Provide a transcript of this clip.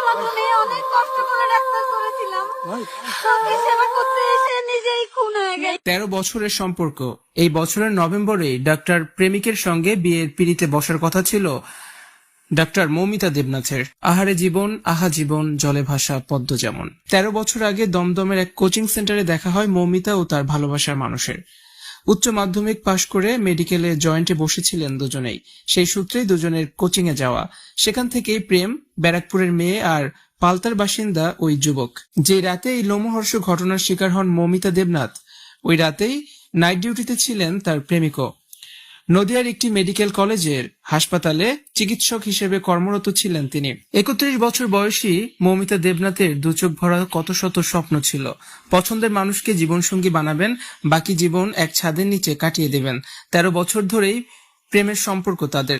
মতো মেয়ে অনেক কষ্ট করে ডাক্তার করেছিলাম, তাকে সেবা করতে এসে নিজেই খুন হয়ে গেছে। 13 বছরের সম্পর্ক। এই বছরের নভেম্বরে ডাক্তার প্রেমিকের সঙ্গে বিয়ের পিঁড়িতে বসার কথা ছিল ডাক্তার মৌমিতা দেবনাথের। আহারে জীবন, আহা জীবন, জলে ভাসা পদ্ম যেমন। 13 বছর আগে দমদমের এক কোচিং সেন্টারে দেখা হয় মৌমিতা ও তার ভালোবাসার মানুষের। উচ্চ মাধ্যমিক পাশ করে মেডিকেলে জয়েন্টে বসেছিলেন দুজনেই। সেই সূত্রেই দুজনের কোচিং এ যাওয়া। সেখান থেকেই প্রেম। ব্যারাকপুরের মেয়ে আর পালতার বাসিন্দা ওই যুবক। যে রাতে এই লোমহর্ষ ঘটনার শিকার হন মৌমিতা দেবনাথ, ওই রাতেই নাইট ডিউটিতে ছিলেন তার প্রেমিকও। নদিয়ার একটি মেডিকেল কলেজের হাসপাতালে চিকিৎসক হিসেবে কর্মরত ছিলেন তিনি। 31 বছর বয়সী মৌমিতা দেবনাথের দুচোখ ভরা কত শত স্বপ্ন ছিল। পছন্দের মানুষকে জীবনসঙ্গী বানাবেন, বাকি জীবন এক ছাদের নিচে কাটিয়ে দেবেন। 13 বছর ধরেই প্রেমের সম্পর্ক তাদের।